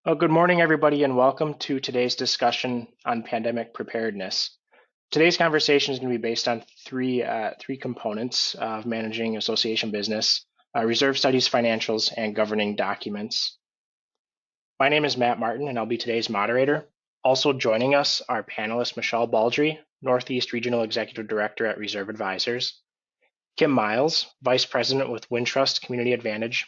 Well, good morning, everybody, and welcome to today's discussion on pandemic preparedness. Today's conversation is going to be based on three components of managing association business: reserve studies, financials, and governing documents. My name is Matt Martin, and I'll be today's moderator. Also joining us are panelists Michelle Baldry, Northeast Regional Executive Director at Reserve Advisors, Kim Miles, Vice President with Wintrust Community Advantage,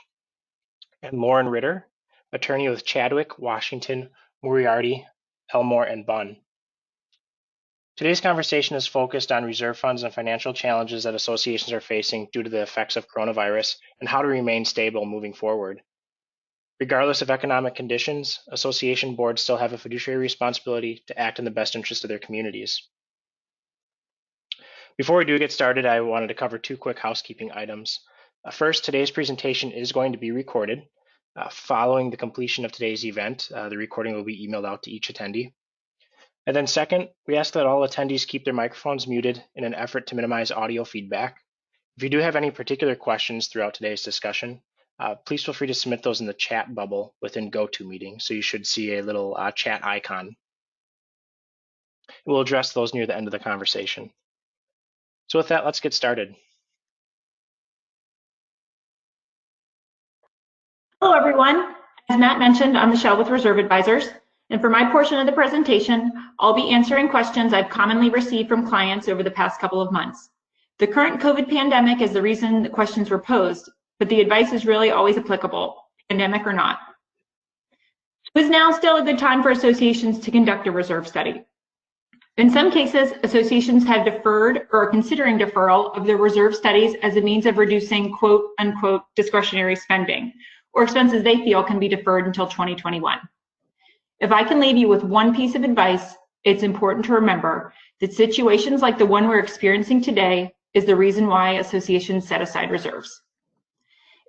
and Lauren Ritter, attorney with Chadwick, Washington, Moriarty, Elmore, and Bunn. Today's conversation is focused on reserve funds and financial challenges that associations are facing due to the effects of coronavirus and how to remain stable moving forward. Regardless of economic conditions, association boards still have a fiduciary responsibility to act in the best interest of their communities. Before we do get started, I wanted to cover two quick housekeeping items. First, today's presentation is going to be recorded. Following the completion of today's event, the recording will be emailed out to each attendee. And then second, we ask that all attendees keep their microphones muted in an effort to minimize audio feedback. If you do have any particular questions throughout today's discussion, please feel free to submit those in the chat bubble within GoToMeeting. So you should see a little chat icon. We'll address those near the end of the conversation. So with that, let's get started. Hello, everyone. As Matt mentioned, I'm Michelle with Reserve Advisors. And for my portion of the presentation, I'll be answering questions I've commonly received from clients over the past couple of months. The current COVID pandemic is the reason the questions were posed, but the advice is really always applicable, pandemic or not. Is now still a good time for associations to conduct a reserve study? In some cases, associations have deferred or are considering deferral of their reserve studies as a means of reducing quote unquote discretionary spending or expenses they feel can be deferred until 2021. If I can leave you with one piece of advice, it's important to remember that situations like the one we're experiencing today is the reason why associations set aside reserves.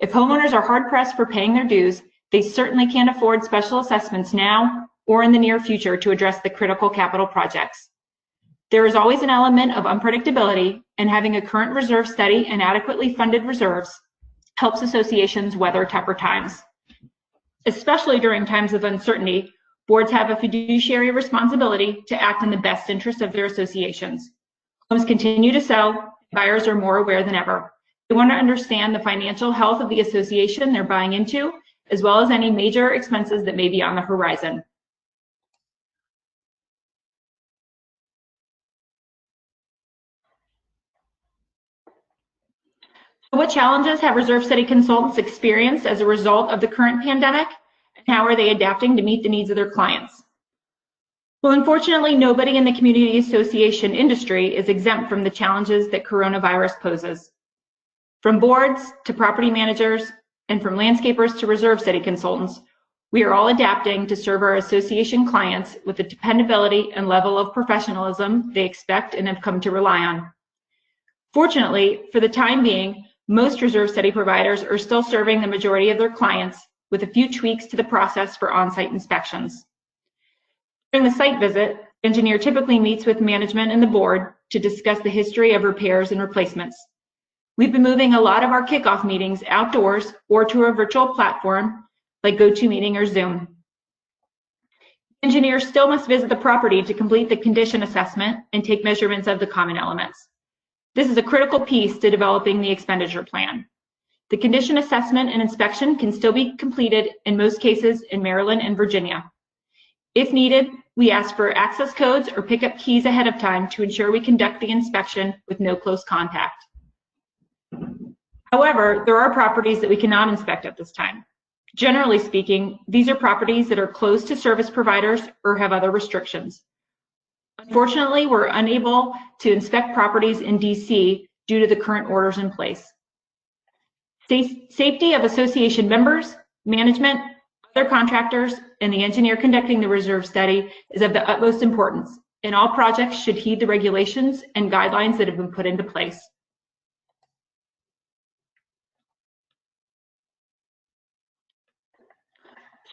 If homeowners are hard-pressed for paying their dues, they certainly can't afford special assessments now or in the near future to address the critical capital projects. There is always an element of unpredictability, and having a current reserve study and adequately funded reserves helps associations weather tougher times. Especially during times of uncertainty, boards have a fiduciary responsibility to act in the best interest of their associations. Homes continue to sell, buyers are more aware than ever. They want to understand the financial health of the association they're buying into, as well as any major expenses that may be on the horizon. What challenges have reserve study consultants experienced as a result of the current pandemic, and how are they adapting to meet the needs of their clients? Well, unfortunately, nobody in the community association industry is exempt from the challenges that coronavirus poses. From boards to property managers, and from landscapers to reserve study consultants, we are all adapting to serve our association clients with the dependability and level of professionalism they expect and have come to rely on. Fortunately, for the time being, most reserve study providers are still serving the majority of their clients with a few tweaks to the process for on-site inspections. During the site visit, the engineer typically meets with management and the board to discuss the history of repairs and replacements. We've been moving a lot of our kickoff meetings outdoors or to a virtual platform like GoToMeeting or Zoom. Engineers still must visit the property to complete the condition assessment and take measurements of the common elements. This is a critical piece to developing the expenditure plan. The condition assessment and inspection can still be completed in most cases in Maryland and Virginia. If needed, we ask for access codes or pick up keys ahead of time to ensure we conduct the inspection with no close contact. However, there are properties that we cannot inspect at this time. Generally speaking, these are properties that are close to service providers or have other restrictions. Unfortunately, we're unable to inspect properties in DC due to the current orders in place. Safety of association members, management, other contractors, and the engineer conducting the reserve study is of the utmost importance, and all projects should heed the regulations and guidelines that have been put into place.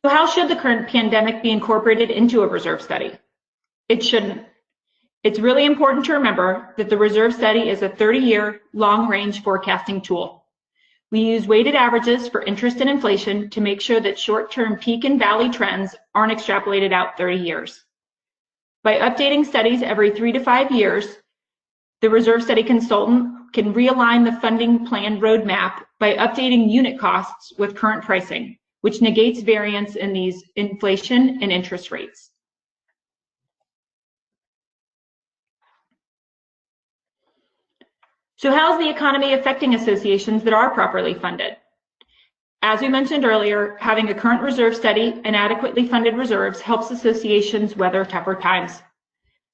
So how should the current pandemic be incorporated into a reserve study? It shouldn't. It's really important to remember that the reserve study is a 30-year long-range forecasting tool. We use weighted averages for interest and inflation to make sure that short-term peak and valley trends aren't extrapolated out 30 years. By updating studies every 3 to 5 years, the reserve study consultant can realign the funding plan roadmap by updating unit costs with current pricing, which negates variance in these inflation and interest rates. So how is the economy affecting associations that are properly funded? As we mentioned earlier, having a current reserve study and adequately funded reserves helps associations weather tougher times.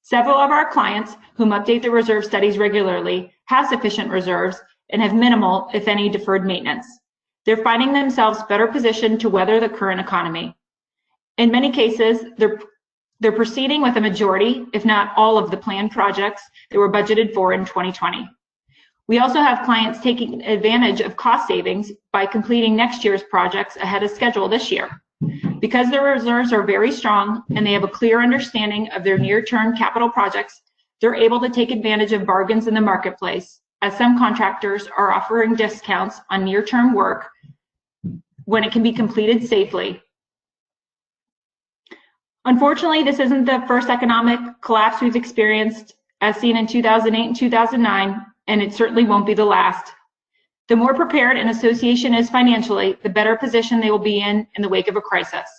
Several of our clients, whom update their reserve studies regularly, have sufficient reserves and have minimal, if any, deferred maintenance. They're finding themselves better positioned to weather the current economy. In many cases, they're proceeding with a majority, if not all, of the planned projects that were budgeted for in 2020. We also have clients taking advantage of cost savings by completing next year's projects ahead of schedule this year. Because their reserves are very strong and they have a clear understanding of their near-term capital projects, they're able to take advantage of bargains in the marketplace, as some contractors are offering discounts on near-term work when it can be completed safely. Unfortunately, this isn't the first economic collapse we've experienced, as seen in 2008 and 2009, and it certainly won't be the last. The more prepared an association is financially, the better position they will be in the wake of a crisis.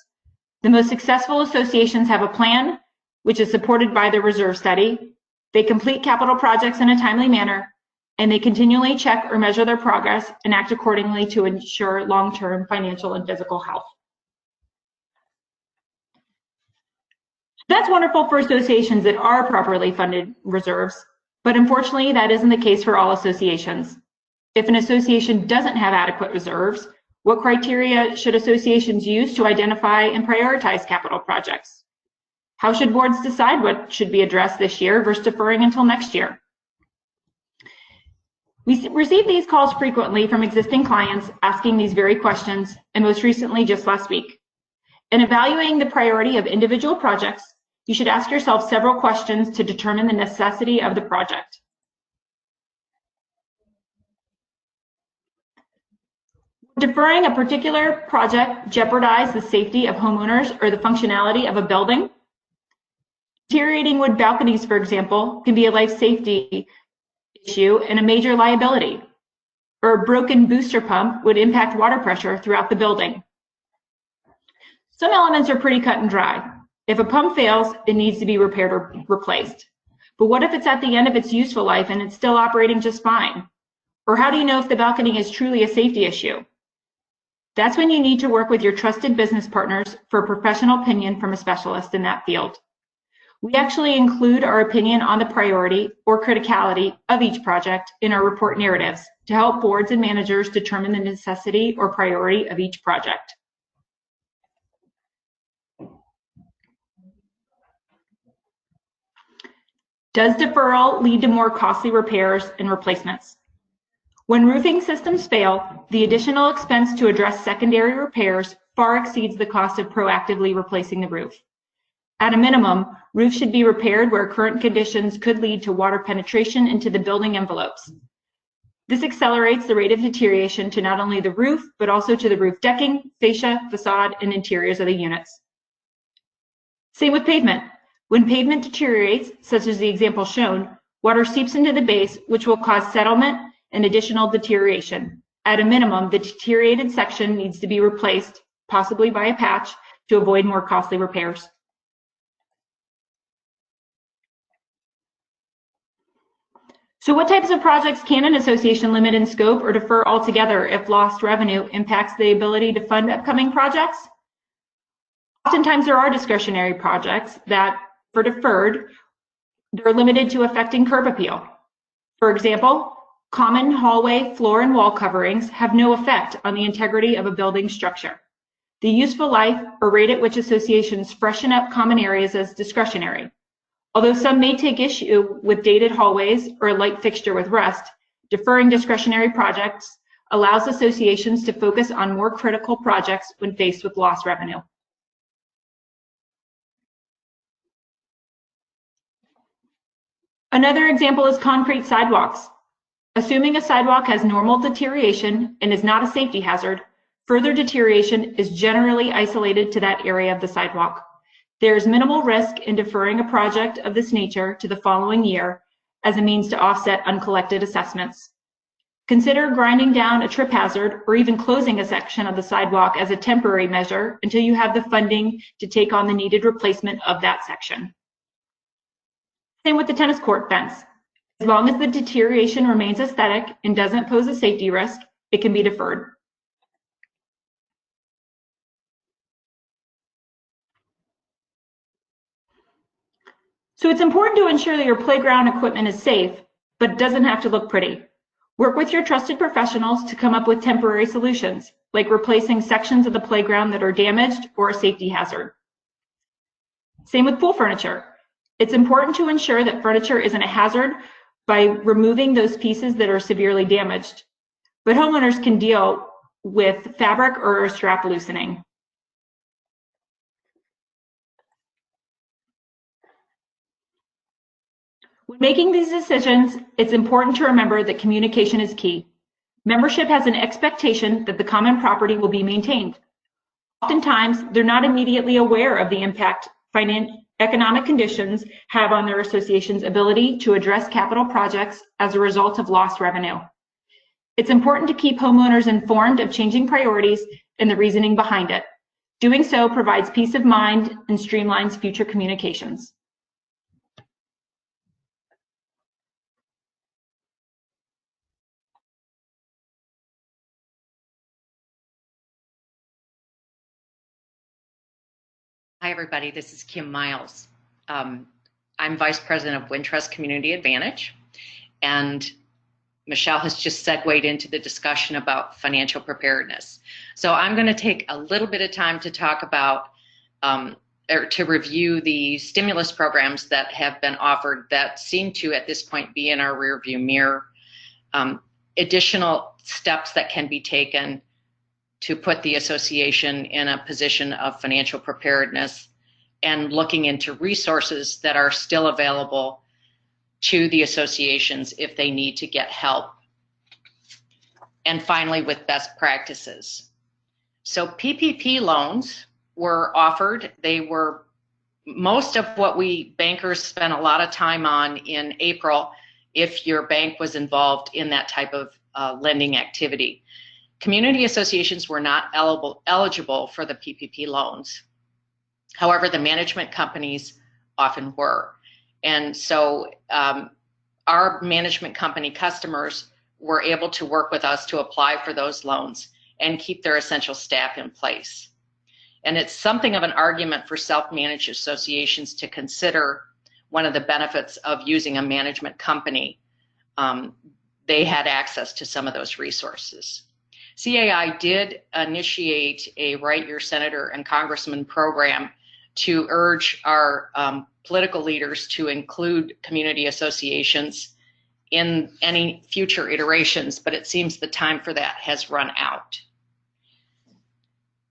The most successful associations have a plan, which is supported by their reserve study. They complete capital projects in a timely manner, and they continually check or measure their progress and act accordingly to ensure long-term financial and physical health. That's wonderful for associations that are properly funded reserves, but unfortunately that isn't the case for all associations. If an association doesn't have adequate reserves, what criteria should associations use to identify and prioritize capital projects? How should boards decide what should be addressed this year versus deferring until next year? We receive these calls frequently from existing clients asking these very questions, and most recently just last week. In evaluating the priority of individual projects, you should ask yourself several questions to determine the necessity of the project. Deferring a particular project jeopardize the safety of homeowners or the functionality of a building? Deteriorating wood balconies, for example, can be a life safety issue and a major liability. Or a broken booster pump would impact water pressure throughout the building. Some elements are pretty cut and dry. If a pump fails, it needs to be repaired or replaced. But what if it's at the end of its useful life and it's still operating just fine? Or how do you know if the balcony is truly a safety issue? That's when you need to work with your trusted business partners for a professional opinion from a specialist in that field. We actually include our opinion on the priority or criticality of each project in our report narratives to help boards and managers determine the necessity or priority of each project. Does deferral lead to more costly repairs and replacements? When roofing systems fail, the additional expense to address secondary repairs far exceeds the cost of proactively replacing the roof. At a minimum, roofs should be repaired where current conditions could lead to water penetration into the building envelopes. This accelerates the rate of deterioration to not only the roof, but also to the roof decking, fascia, facade, and interiors of the units. Same with pavement. When pavement deteriorates, such as the example shown, water seeps into the base, which will cause settlement and additional deterioration. At a minimum, the deteriorated section needs to be replaced, possibly by a patch, to avoid more costly repairs. So what types of projects can an association limit in scope or defer altogether if lost revenue impacts the ability to fund upcoming projects? Oftentimes there are discretionary projects that, for deferred, they're limited to affecting curb appeal. For example, common hallway floor and wall coverings have no effect on the integrity of a building structure. The useful life or rate at which associations freshen up common areas is discretionary. Although some may take issue with dated hallways or a light fixture with rust, deferring discretionary projects allows associations to focus on more critical projects when faced with lost revenue. Another example is concrete sidewalks. Assuming a sidewalk has normal deterioration and is not a safety hazard, further deterioration is generally isolated to that area of the sidewalk. There is minimal risk in deferring a project of this nature to the following year as a means to offset uncollected assessments. Consider grinding down a trip hazard or even closing a section of the sidewalk as a temporary measure until you have the funding to take on the needed replacement of that section. Same with the tennis court fence. As long as the deterioration remains aesthetic and doesn't pose a safety risk, it can be deferred. So it's important to ensure that your playground equipment is safe, but it doesn't have to look pretty. Work with your trusted professionals to come up with temporary solutions, like replacing sections of the playground that are damaged or a safety hazard. Same with pool furniture. It's important to ensure that furniture isn't a hazard by removing those pieces that are severely damaged, but homeowners can deal with fabric or strap loosening. When making these decisions, it's important to remember that communication is key. Membership has an expectation that the common property will be maintained. Oftentimes, they're not immediately aware of the impact economic conditions have on their association's ability to address capital projects as a result of lost revenue. It's important to keep homeowners informed of changing priorities and the reasoning behind it. Doing so provides peace of mind and streamlines future communications. Hi, everybody. This is Kim Miles. I'm Vice President of Wintrust Community Advantage, and Michelle has just segued into the discussion about financial preparedness. So I'm going to take a little bit of time to talk about or to review the stimulus programs that have been offered that seem to, at this point, be in our rearview mirror. Additional steps that can be taken to put the association in a position of financial preparedness, and looking into resources that are still available to the associations if they need to get help. And finally, with best practices. So PPP loans were offered. They were most of what we bankers spent a lot of time on in April if your bank was involved in that type of lending activity. Community associations were not eligible for the PPP loans. However, the management companies often were. And so our management company customers were able to work with us to apply for those loans and keep their essential staff in place. And it's something of an argument for self-managed associations to consider one of the benefits of using a management company. They had access to some of those resources. CAI did initiate a Write Your Senator and Congressman program to urge our political leaders to include community associations in any future iterations, but it seems the time for that has run out.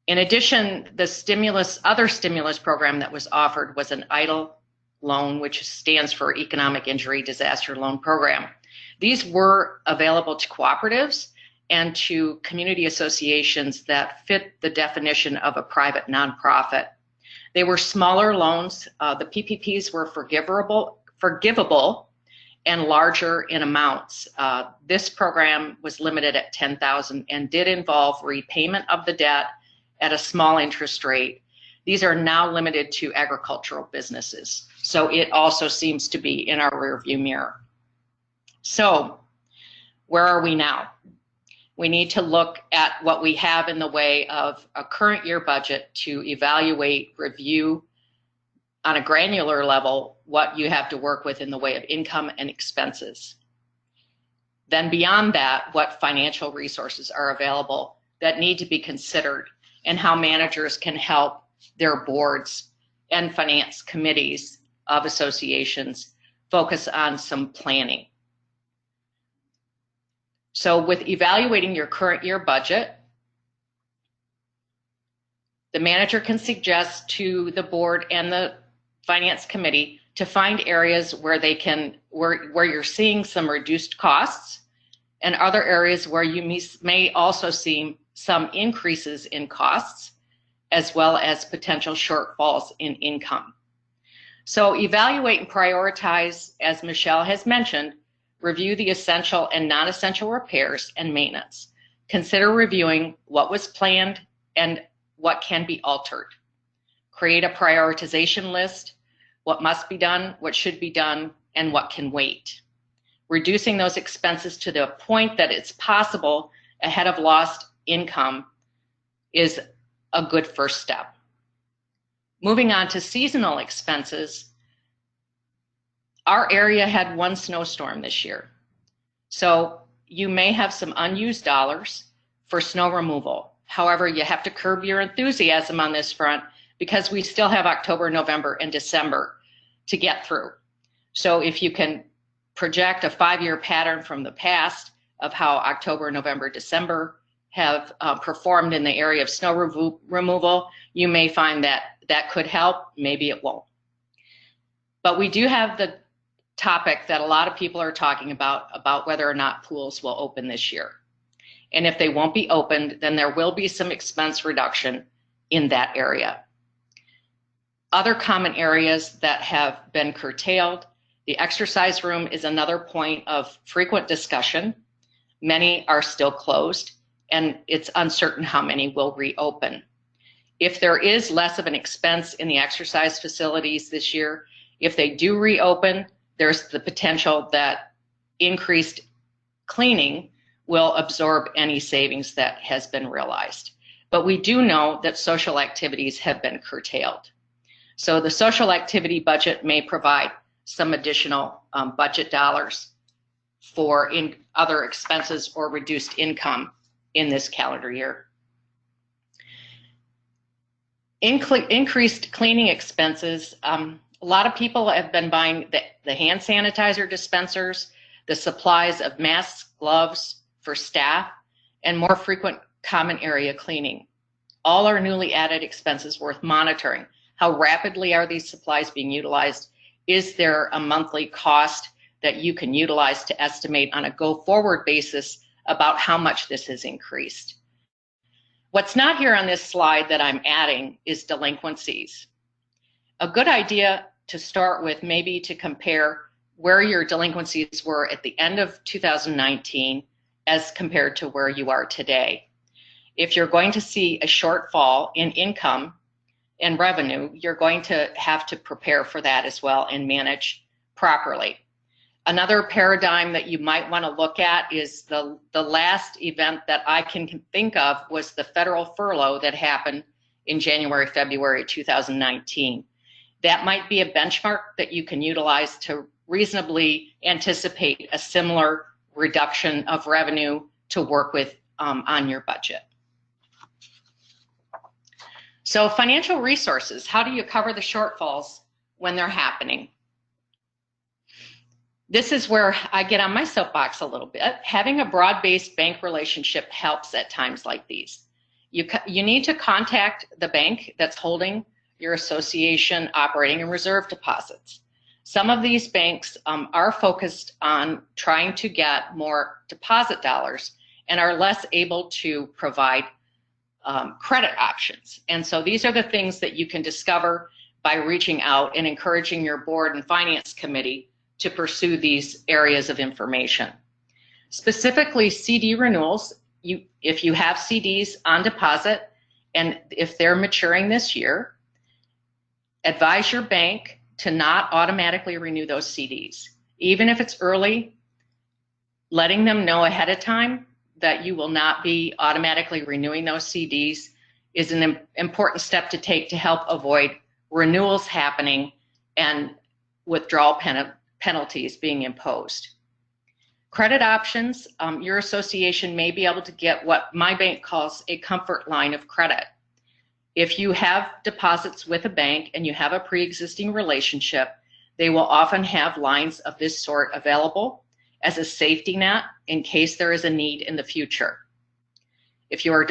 In addition, the other stimulus program that was offered was an EIDL loan, which stands for Economic Injury Disaster Loan Program. These were available to cooperatives and to community associations that fit the definition of a private nonprofit. They were smaller loans. The PPPs were forgivable and larger in amounts. This program was limited at $10,000 and did involve repayment of the debt at a small interest rate. These are now limited to agricultural businesses. So it also seems to be in our rearview mirror. So where are we now? We need to look at what we have in the way of a current year budget to evaluate, review on a granular level what you have to work with in the way of income and expenses. Then beyond that, what financial resources are available that need to be considered and how managers can help their boards and finance committees of associations focus on some planning. So with evaluating your current year budget, the manager can suggest to the board and the finance committee to find areas where where you're seeing some reduced costs and other areas where you may also see some increases in costs, as well as potential shortfalls in income. So evaluate and prioritize, as Michelle has mentioned, review the essential and non-essential repairs and maintenance. Consider reviewing what was planned and what can be altered. Create a prioritization list, what must be done, what should be done, and what can wait. Reducing those expenses to the point that it's possible ahead of lost income is a good first step. Moving on to seasonal expenses, our area had one snowstorm this year. So you may have some unused dollars for snow removal. However, you have to curb your enthusiasm on this front because we still have October, November, and December to get through. So if you can project a 5-year pattern from the past of how October, November, December have performed in the area of snow removal, you may find that that could help, maybe it won't. But we do have the topic that a lot of people are talking about whether or not pools will open this year. And if they won't be opened, then there will be some expense reduction in that area. Other common areas that have been curtailed, the exercise room is another point of frequent discussion. Many are still closed, and it's uncertain how many will reopen. If there is less of an expense in the exercise facilities this year, if they do reopen, there's the potential that increased cleaning will absorb any savings that has been realized. But we do know that social activities have been curtailed. So the social activity budget may provide some additional budget dollars for other expenses or reduced income in this calendar year. Increased cleaning expenses. A lot of people have been buying the hand sanitizer dispensers, the supplies of masks, gloves for staff, and more frequent common area cleaning. All are newly added expenses worth monitoring. How rapidly are these supplies being utilized? Is there a monthly cost that you can utilize to estimate on a go-forward basis about how much this has increased? What's not here on this slide that I'm adding is delinquencies. A good idea to start with, maybe to compare where your delinquencies were at the end of 2019 as compared to where you are today. If you're going to see a shortfall in income and revenue, you're going to have to prepare for that as well and manage properly. Another paradigm that you might want to look at is the last event that I can think of was the federal furlough that happened in January, February 2019. That might be a benchmark that you can utilize to reasonably anticipate a similar reduction of revenue to work with on your budget. So financial resources, how do you cover the shortfalls when they're happening? This is where I get on my soapbox a little bit. Having a broad-based bank relationship helps at times like these. You need to contact the bank that's holding your association operating and reserve deposits. Some of these banks are focused on trying to get more deposit dollars and are less able to provide credit options. And so these are the things that you can discover by reaching out and encouraging your board and finance committee to pursue these areas of information. Specifically, CD renewals, if you have CDs on deposit and if they're maturing this year, advise your bank to not automatically renew those CDs. Even if it's early, letting them know ahead of time that you will not be automatically renewing those CDs is an important step to take to help avoid renewals happening and withdrawal penalties being imposed. Credit options, your association may be able to get what my bank calls a comfort line of credit. If you have deposits with a bank and you have a pre-existing relationship, they will often have lines of this sort available as a safety net in case there is a need in the future. If you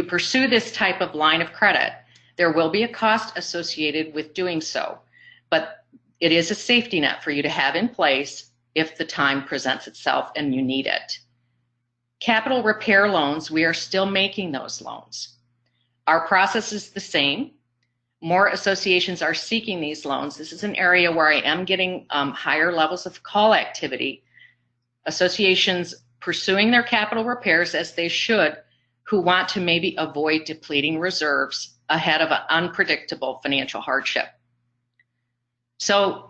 pursue this type of line of credit, there will be a cost associated with doing so, but it is a safety net for you to have in place if the time presents itself and you need it. Capital repair loans, we are still making those loans. Our process is the same. More associations are seeking these loans. This is an area where I am getting higher levels of call activity. Associations pursuing their capital repairs as they should, who want to maybe avoid depleting reserves ahead of an unpredictable financial hardship. So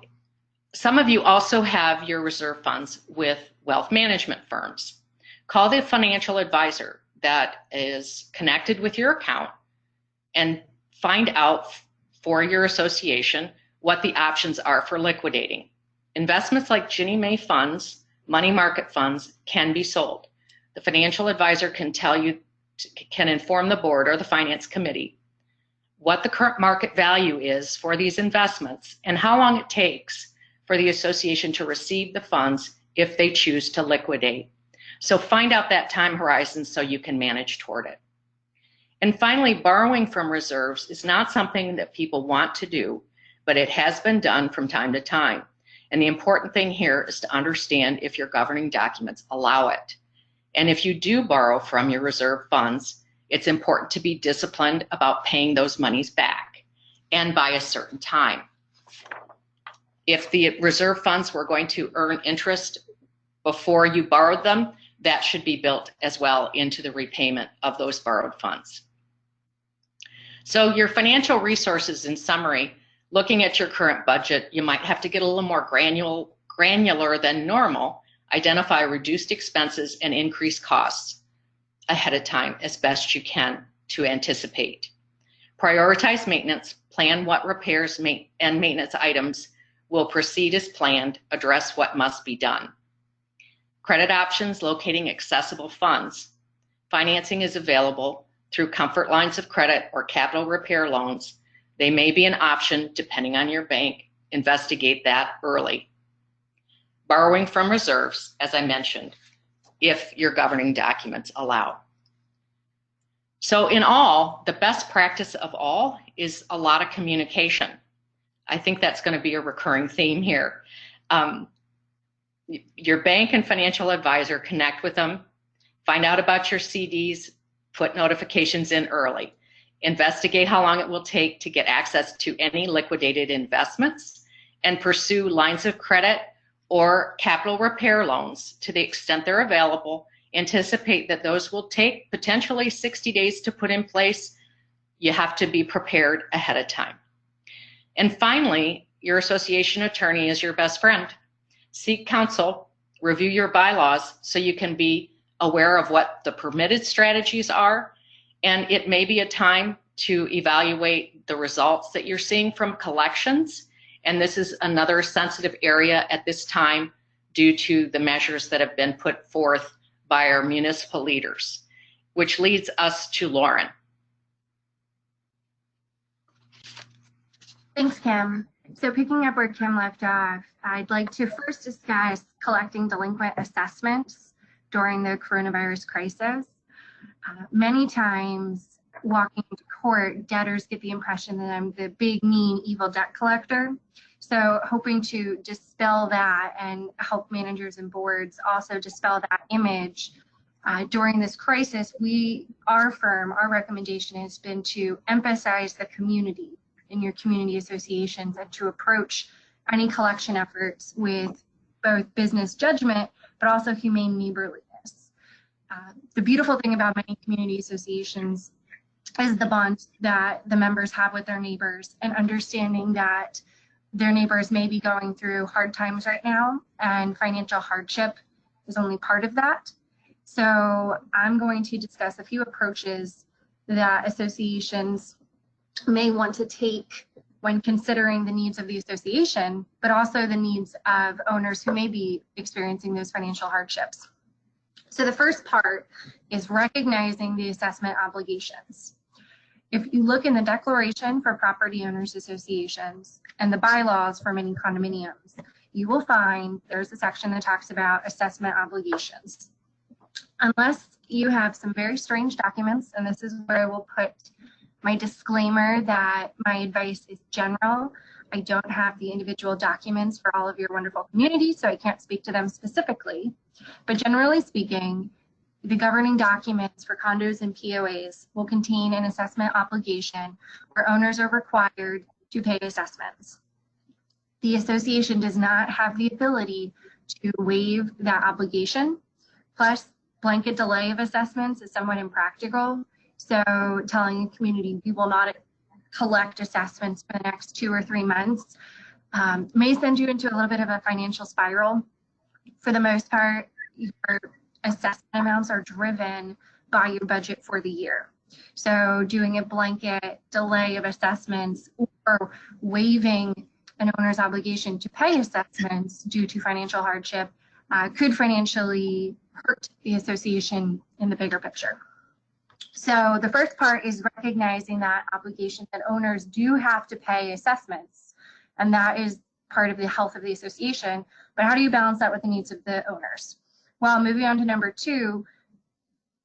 some of you also have your reserve funds with wealth management firms. Call the financial advisor that is connected with your account and find out for your association what the options are for liquidating. Investments like Ginnie Mae funds, money market funds can be sold. The financial advisor can tell you, can inform the board or the finance committee what the current market value is for these investments and how long it takes for the association to receive the funds if they choose to liquidate. So find out that time horizon so you can manage toward it. And finally, borrowing from reserves is not something that people want to do, but it has been done from time to time. And the important thing here is to understand if your governing documents allow it. And if you do borrow from your reserve funds, it's important to be disciplined about paying those monies back and by a certain time. If the reserve funds were going to earn interest before you borrowed them, that should be built as well into the repayment of those borrowed funds. So your financial resources, in summary, looking at your current budget, you might have to get a little more granular than normal, identify reduced expenses and increased costs ahead of time as best you can to anticipate. Prioritize maintenance, plan what repairs and maintenance items will proceed as planned, address what must be done. Credit options, locating accessible funds. Financing is available through comfort lines of credit or capital repair loans. They may be an option depending on your bank. Investigate that early. Borrowing from reserves, as I mentioned, if your governing documents allow. So in all, the best practice of all is a lot of communication. I think that's going to be a recurring theme here. Your bank and financial advisor, connect with them, find out about your CDs, put notifications in early. Investigate how long it will take to get access to any liquidated investments and pursue lines of credit or capital repair loans to the extent they're available. Anticipate that those will take potentially 60 days to put in place. You have to be prepared ahead of time. And finally, your association attorney is your best friend. Seek counsel, review your bylaws so you can be aware of what the permitted strategies are. And it may be a time to evaluate the results that you're seeing from collections. And this is another sensitive area at this time due to the measures that have been put forth by our municipal leaders, which leads us to Lauren. Thanks, Kim. So picking up where Kim left off, I'd like to first discuss collecting delinquent assessments during the coronavirus crisis. Many times walking into court, debtors get the impression that I'm the big, mean, evil debt collector. So hoping to dispel that and help managers and boards also dispel that image. During this crisis, our recommendation has been to emphasize the community in your community associations and to approach any collection efforts with both business judgment, but also humane neighborliness. The beautiful thing about many community associations is the bond that the members have with their neighbors and understanding that their neighbors may be going through hard times right now and financial hardship is only part of that. So I'm going to discuss a few approaches that associations may want to take when considering the needs of the association, but also the needs of owners who may be experiencing those financial hardships. So the first part is recognizing the assessment obligations. If you look in the Declaration for Property Owners Associations and the bylaws for many condominiums, you will find there's a section that talks about assessment obligations. Unless you have some very strange documents, and this is where I will put my disclaimer that my advice is general. I don't have the individual documents for all of your wonderful communities, so I can't speak to them specifically. But generally speaking, the governing documents for condos and POAs will contain an assessment obligation where owners are required to pay assessments. The association does not have the ability to waive that obligation. Plus, blanket delay of assessments is somewhat impractical. So telling the community we will not collect assessments for the next 2 or 3 months may send you into a little bit of a financial spiral. For the most part, your assessment amounts are driven by your budget for the year. So doing a blanket delay of assessments or waiving an owner's obligation to pay assessments due to financial hardship could financially hurt the association in the bigger picture. So the first part is recognizing that obligation that owners do have to pay assessments, and that is part of the health of the association. But how do you balance that with the needs of the owners? Well, moving on to number 2,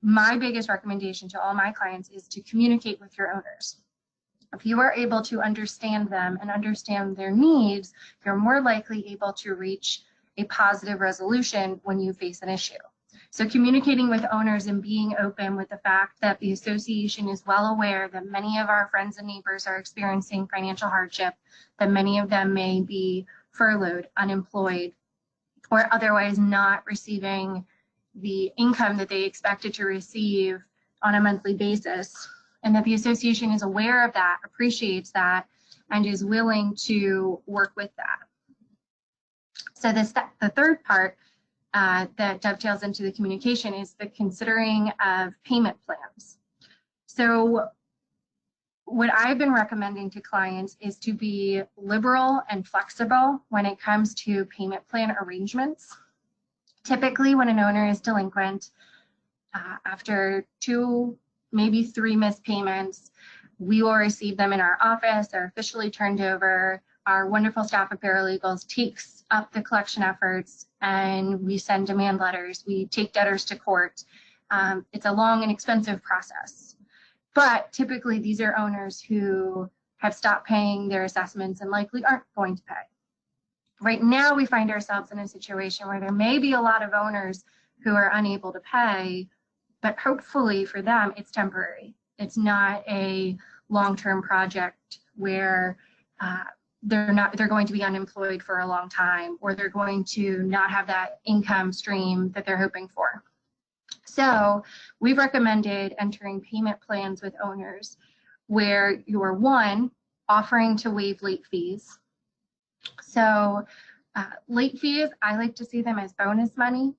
my biggest recommendation to all my clients is to communicate with your owners. If you are able to understand them and understand their needs, you're more likely able to reach a positive resolution when you face an issue. So communicating with owners and being open with the fact that the association is well aware that many of our friends and neighbors are experiencing financial hardship, that many of them may be furloughed, unemployed, or otherwise not receiving the income that they expected to receive on a monthly basis, and that the association is aware of that, appreciates that, and is willing to work with that. So the third part that dovetails into the communication is the considering of payment plans. So what I've been recommending to clients is to be liberal and flexible when it comes to payment plan arrangements. Typically, when an owner is delinquent, after 2, maybe 3 missed payments, we will receive them in our office. They're officially turned over. Our wonderful staff of paralegals takes up the collection efforts, and we send demand letters. We take debtors to court. It's a long and expensive process. But typically, these are owners who have stopped paying their assessments and likely aren't going to pay. Right now, we find ourselves in a situation where there may be a lot of owners who are unable to pay, but hopefully for them, it's temporary. It's not a long-term project where they're going to be unemployed for a long time, or they're going to not have that income stream that they're hoping for. So we've recommended entering payment plans with owners where you're, 1, offering to waive late fees. So late fees, I like to see them as bonus money.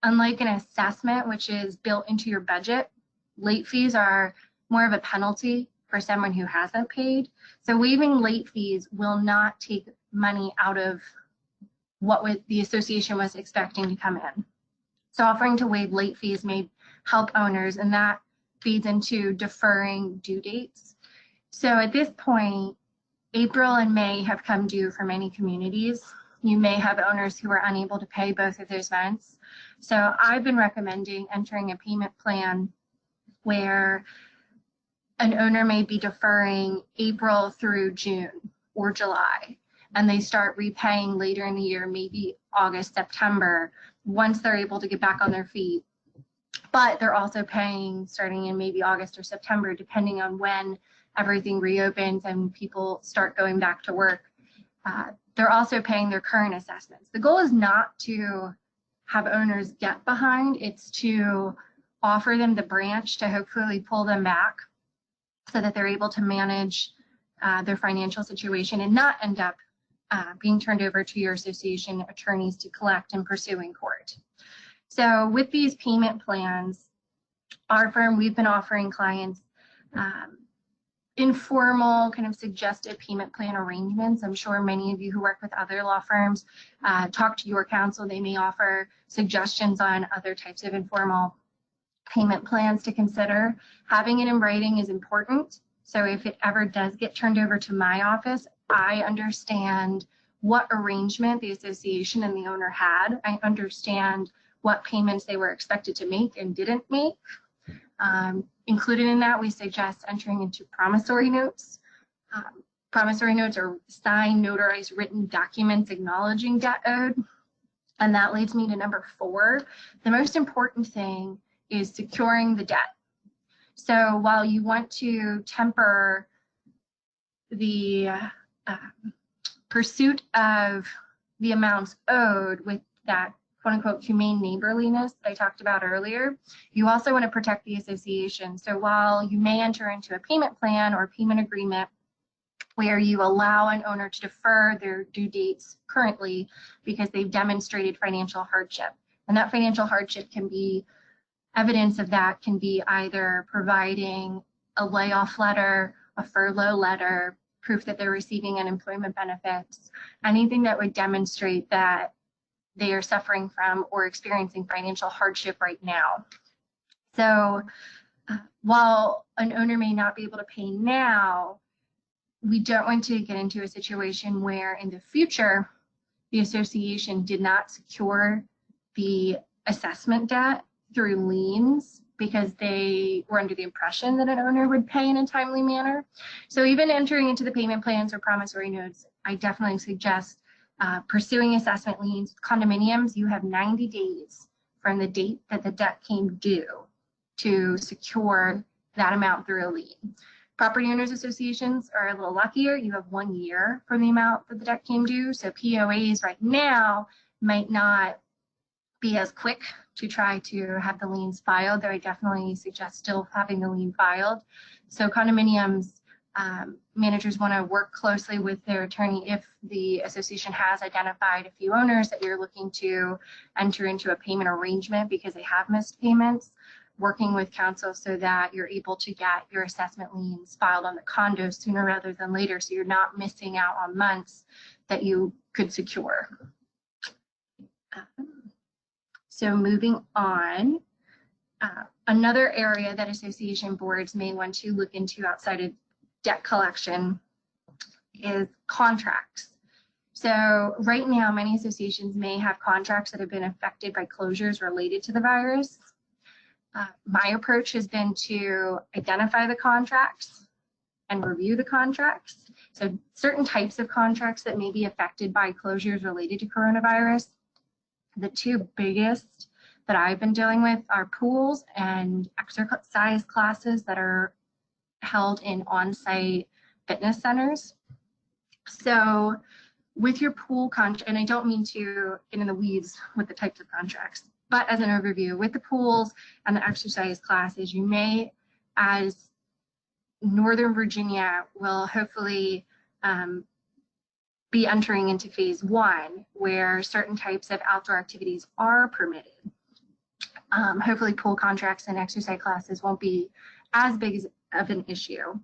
Unlike an assessment, which is built into your budget, late fees are more of a penalty for someone who hasn't paid. So waiving late fees will not take money out of what the association was expecting to come in. So offering to waive late fees may help owners, and that feeds into deferring due dates. So at this point, April and May have come due for many communities. You may have owners who are unable to pay both of those months. So I've been recommending entering a payment plan where an owner may be deferring April through June or July, and they start repaying later in the year, maybe August, September, once they're able to get back on their feet. But they're also paying starting in maybe August or September, depending on when everything reopens and people start going back to work. They're also paying their current assessments. The goal is not to have owners get behind, it's to offer them the branch to hopefully pull them back so that they're able to manage their financial situation and not end up being turned over to your association attorneys to collect and pursue in court. So with these payment plans, our firm, we've been offering clients informal kind of suggested payment plan arrangements. I'm sure many of you who work with other law firms talk to your counsel. They may offer suggestions on other types of informal payment plans to consider. Having it in writing is important. So if it ever does get turned over to my office, I understand what arrangement the association and the owner had. I understand what payments they were expected to make and didn't make. Included in that, we suggest entering into promissory notes. Promissory notes are signed, notarized, written documents acknowledging debt owed. And that leads me to number 4. The most important thing is securing the debt. So while you want to temper the pursuit of the amounts owed with that quote unquote humane neighborliness that I talked about earlier, you also want to protect the association. So while you may enter into a payment plan or payment agreement where you allow an owner to defer their due dates currently because they've demonstrated financial hardship, and that financial hardship can be, evidence of that can be either providing a layoff letter, a furlough letter, proof that they're receiving unemployment benefits, anything that would demonstrate that they are suffering from or experiencing financial hardship right now. So while an owner may not be able to pay now, we don't want to get into a situation where in the future, the association did not secure the assessment debt through liens because they were under the impression that an owner would pay in a timely manner. So even entering into the payment plans or promissory notes, I definitely suggest pursuing assessment liens. Condominiums, you have 90 days from the date that the debt came due to secure that amount through a lien. Property owners associations are a little luckier. You have 1 year from the amount that the debt came due. So POAs right now might not be as quick to try to have the liens filed, though I definitely suggest still having the lien filed. So condominiums, managers want to work closely with their attorney if the association has identified a few owners that you're looking to enter into a payment arrangement because they have missed payments, working with counsel so that you're able to get your assessment liens filed on the condos sooner rather than later, so you're not missing out on months that you could secure. So moving on, another area that association boards may want to look into outside of debt collection is contracts. So right now, many associations may have contracts that have been affected by closures related to the virus. My approach has been to identify the contracts and review the contracts. So certain types of contracts that may be affected by closures related to coronavirus. The 2 biggest that I've been dealing with are pools and exercise classes that are held in on-site fitness centers. So with your pool contract, and I don't mean to get in the weeds with the types of contracts, but as an overview, with the pools and the exercise classes, you may, as Northern Virginia will hopefully be entering into phase 1, where certain types of outdoor activities are permitted. Hopefully pool contracts and exercise classes won't be as big of an issue.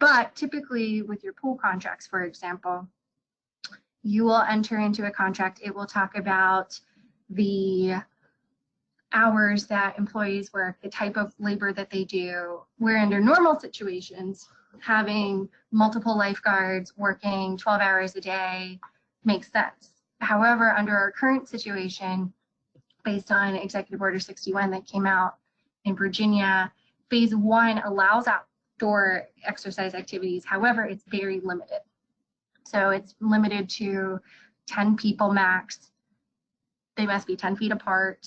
But typically with your pool contracts, for example, you will enter into a contract. It will talk about the hours that employees work, the type of labor that they do, where under normal situations, having multiple lifeguards working 12 hours a day makes sense. However, under our current situation, based on Executive Order 61 that came out in Virginia, phase 1 allows outdoor exercise activities. However, it's very limited. So it's limited to 10 people max. They must be 10 feet apart.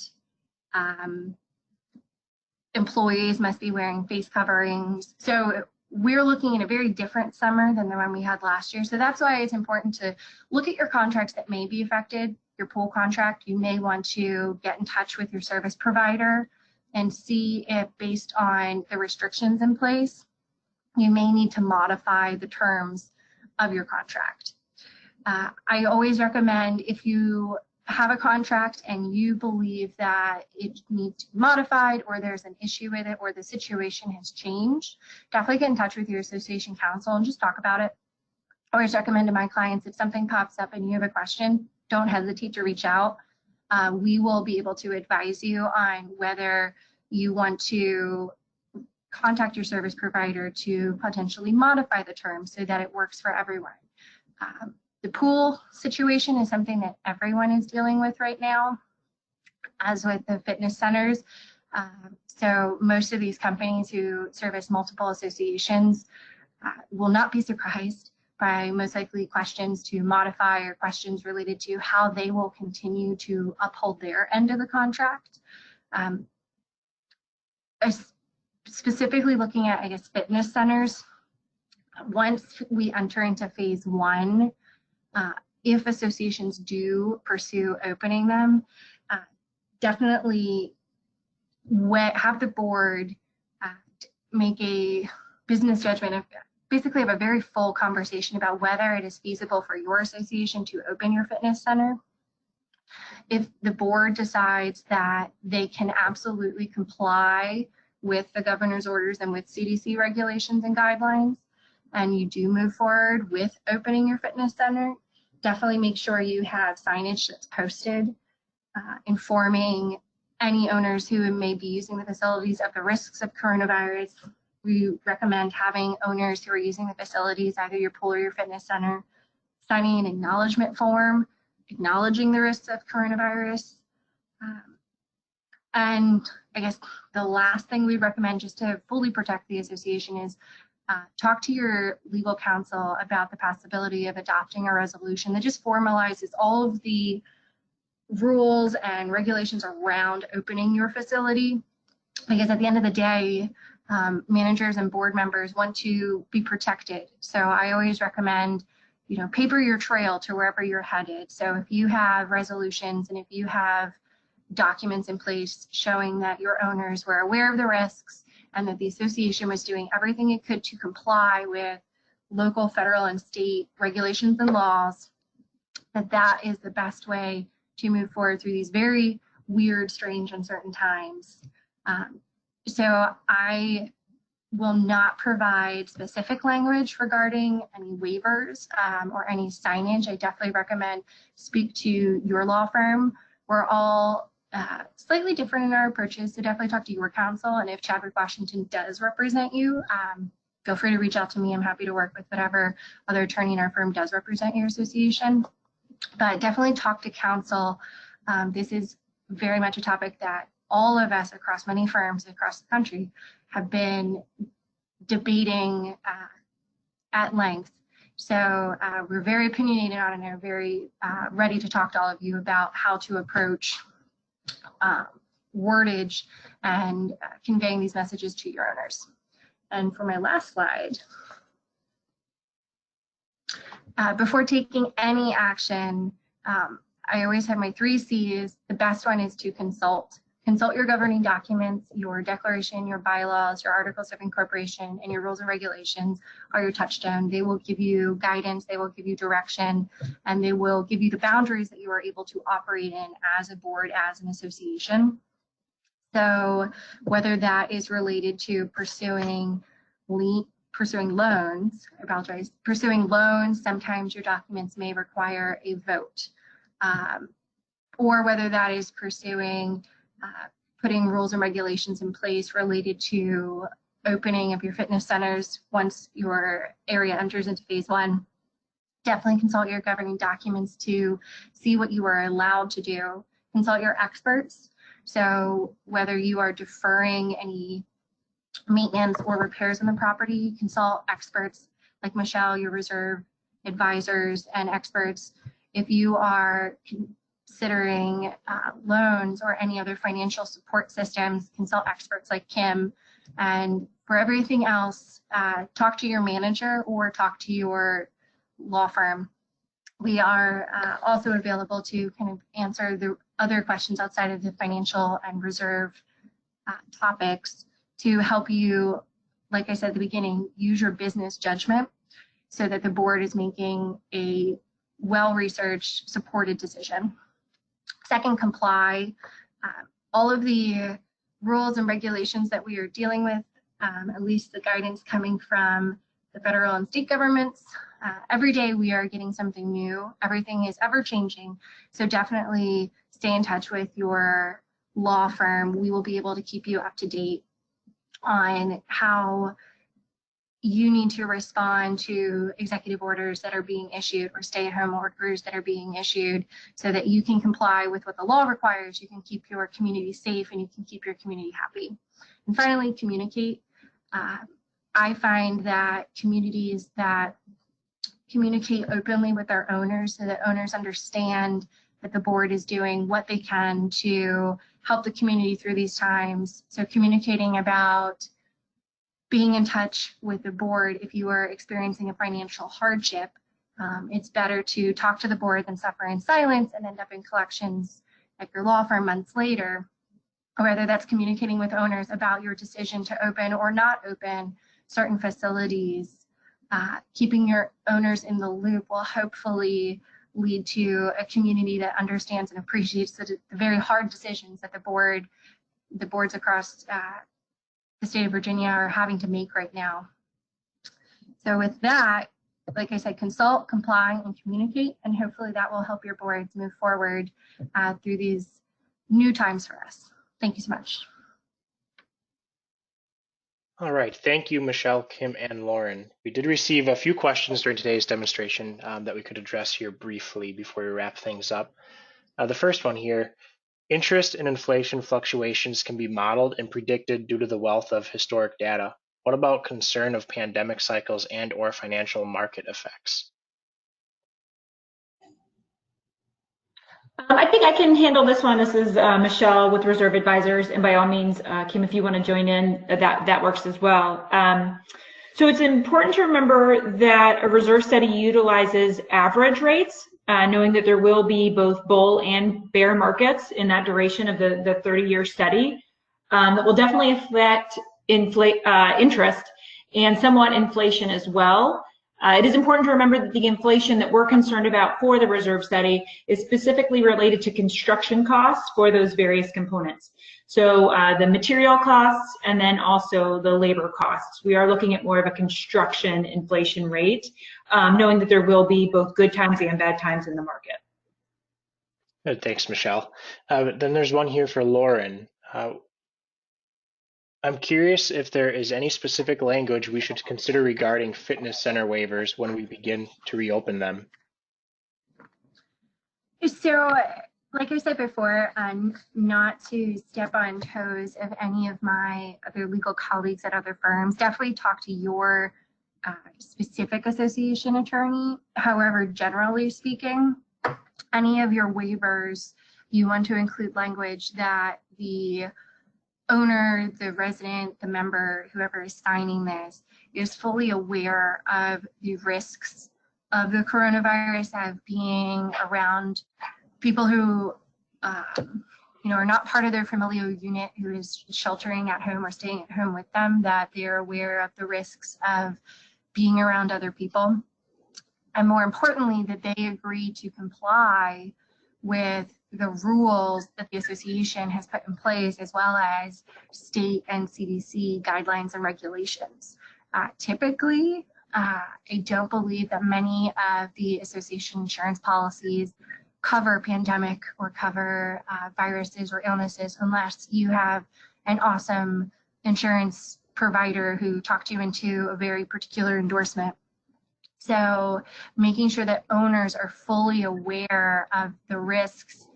Employees must be wearing face coverings. So we're looking at a very different summer than the one we had last year. So that's why it's important to look at your contracts that may be affected. Your pool contract, you may want to get in touch with your service provider and see if, based on the restrictions in place, you may need to modify the terms of your contract. I always recommend, if you have a contract and you believe that it needs to be modified or there's an issue with it or the situation has changed, definitely get in touch with your association counsel and just talk about it. I always recommend to my clients, if something pops up and you have a question, don't hesitate to reach out. We will be able to advise you on whether you want to contact your service provider to potentially modify the terms so that it works for everyone. The pool situation is something that everyone is dealing with right now, as with the fitness centers. So most of these companies who service multiple associations will not be surprised by most likely questions to modify or questions related to how they will continue to uphold their end of the contract. Specifically looking at, I guess, fitness centers, once we enter into phase one, if associations do pursue opening them, definitely have the board make a business judgment of basically have a very full conversation about whether it is feasible for your association to open your fitness center. If the board decides that they can absolutely comply with the governor's orders and with CDC regulations and guidelines, and you do move forward with opening your fitness center, definitely make sure you have signage that's posted informing any owners who may be using the facilities of the risks of coronavirus. We recommend having owners who are using the facilities, either your pool or your fitness center, signing an acknowledgement form, acknowledging the risks of coronavirus. And I guess the last thing we recommend, just to fully protect the association, is talk to your legal counsel about the possibility of adopting a resolution that just formalizes all of the rules and regulations around opening your facility. Because at the end of the day, managers and board members want to be protected. So I always recommend, paper your trail to wherever you're headed. So if you have resolutions and if you have documents in place showing that your owners were aware of the risks and that the association was doing everything it could to comply with local, federal, and state regulations and laws, that is the best way to move forward through these very weird, strange, uncertain times. So I will not provide specific language regarding any waivers or any signage. I definitely recommend speak to your law firm. We're all slightly different in our approaches, so definitely talk to your counsel. And if Chadwick Washington does represent you, feel free to reach out to me. I'm happy to work with whatever other attorney in our firm does represent your association. But definitely talk to counsel. This is very much a topic that all of us across many firms across the country have been debating at length. So we're very opinionated on it and are very ready to talk to all of you about how to approach wordage and conveying these messages to your owners. And for my last slide, before taking any action, I always have my 3 C's. The best one is to consult. Consult your governing documents, your declaration, your bylaws, your articles of incorporation, and your rules and regulations are your touchstone. They will give you guidance, they will give you direction, and they will give you the boundaries that you are able to operate in as a board, as an association. So whether that is related to pursuing loans, sometimes your documents may require a vote, or whether that is pursuing putting rules and regulations in place related to opening of your fitness centers once your area enters into phase 1. Definitely consult your governing documents to see what you are allowed to do. Consult your experts. So whether you are deferring any maintenance or repairs on the property, consult experts like Michelle, your reserve advisors and experts. If you are considering loans or any other financial support systems, consult experts like Kim. And for everything else, talk to your manager or talk to your law firm. We are also available to kind of answer the other questions outside of the financial and reserve topics to help you, like I said at the beginning, use your business judgment so that the board is making a well-researched, supported decision. Second, comply. All of the rules and regulations that we are dealing with, at least the guidance coming from the federal and state governments, every day we are getting something new. Everything is ever changing. So definitely stay in touch with your law firm. We will be able to keep you up to date on how you need to respond to executive orders that are being issued or stay-at-home orders that are being issued so that you can comply with what the law requires, you can keep your community safe, and you can keep your community happy. And finally, communicate. I find that communities that communicate openly with our owners so that owners understand that the board is doing what they can to help the community through these times. So communicating about being in touch with the board if you are experiencing a financial hardship. It's better to talk to the board than suffer in silence and end up in collections at your law firm months later, or whether that's communicating with owners about your decision to open or not open certain facilities. Keeping your owners in the loop will hopefully lead to a community that understands and appreciates the very hard decisions that the boards across the state of Virginia are having to make right now. So with that, like I said, consult, comply, and communicate, and hopefully that will help your boards move forward through these new times for us. Thank you so much. All right, thank you, Michelle, Kim, and Lauren. We did receive a few questions during today's demonstration that we could address here briefly before we wrap things up. The first one here, interest and inflation fluctuations can be modeled and predicted due to the wealth of historic data. What about concern of pandemic cycles and/or financial market effects? I think I can handle this one. This is Michelle with Reserve Advisors, and by all means, Kim, if you want to join in, that works as well. So it's important to remember that a reserve study utilizes average rates, knowing that there will be both bull and bear markets in that duration of the 30-year study. That will definitely affect interest and somewhat inflation as well. It is important to remember that the inflation that we're concerned about for the reserve study is specifically related to construction costs for those various components. So the material costs and then also the labor costs. We are looking at more of a construction inflation rate, knowing that there will be both good times and bad times in the market. Good, thanks, Michelle. Then there's one here for Lauren. I'm curious if there is any specific language we should consider regarding fitness center waivers when we begin to reopen them. So, like I said before, not to step on toes of any of my other legal colleagues at other firms, definitely talk to your specific association attorney. However, generally speaking, any of your waivers, you want to include language that the owner, the resident, the member, whoever is signing this, is fully aware of the risks of the coronavirus, of being around people who are not part of their familial unit, who is sheltering at home or staying at home with them, that they're aware of the risks of being around other people. And more importantly, that they agree to comply with the rules that the association has put in place, as well as state and CDC guidelines and regulations. Typically, I don't believe that many of the association insurance policies cover pandemic or cover viruses or illnesses unless you have an awesome insurance provider who talked you into a very particular endorsement. So making sure that owners are fully aware of the risks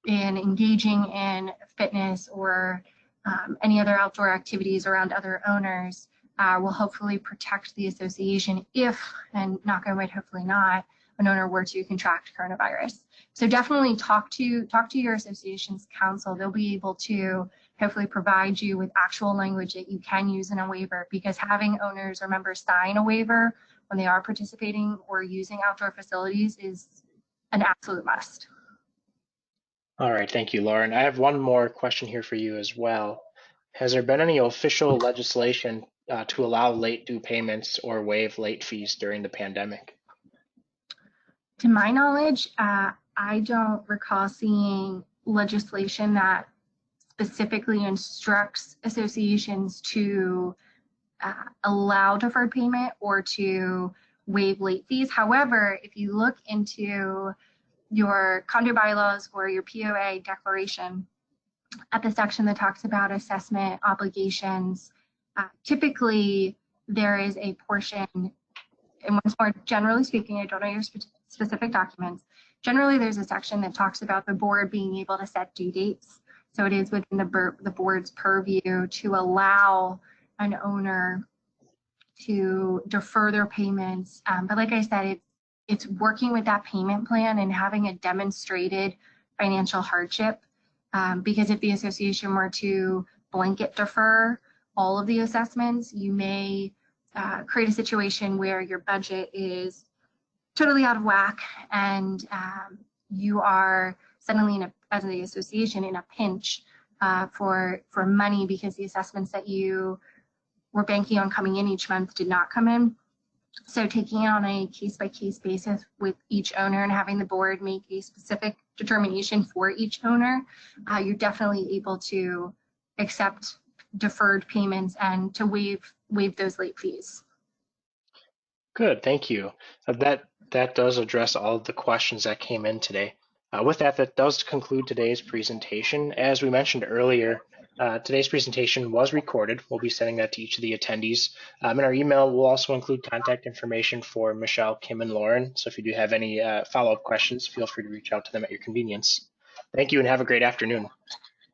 in engaging in fitness or any other outdoor activities around other owners will hopefully protect the association if, and knock on wood, hopefully not, an owner were to contract coronavirus. So definitely talk to your association's counsel. They'll be able to hopefully provide you with actual language that you can use in a waiver, because having owners or members sign a waiver when they are participating or using outdoor facilities is an absolute must. All right, thank you, Lauren. I have one more question here for you as well. Has there been any official legislation to allow late due payments or waive late fees during the pandemic? To my knowledge, I don't recall seeing legislation that specifically instructs associations to allow deferred payment or to waive late fees. However, if you look into your condo bylaws or your POA declaration, at the section that talks about assessment obligations, typically there is a portion, and once more, generally speaking, I don't know your specific documents, generally there's a section that talks about the board being able to set due dates. So it is within the board's purview to allow an owner to defer their payments. But like I said, it's working with that payment plan and having a demonstrated financial hardship. Because if the association were to blanket defer all of the assessments, you may create a situation where your budget is totally out of whack and you are suddenly, as the association, in a pinch for money because the assessments that you were banking on coming in each month did not come in. So taking it on a case-by-case basis with each owner and having the board make a specific determination for each owner, you're definitely able to accept deferred payments and to waive those late fees. Good, thank you. That does address all of the questions that came in today. With that, that does conclude today's presentation. As we mentioned earlier, today's presentation was recorded. We'll be sending that to each of the attendees. In our email, we'll also include contact information for Michelle, Kim, and Lauren. So if you do have any follow-up questions, feel free to reach out to them at your convenience. Thank you and have a great afternoon.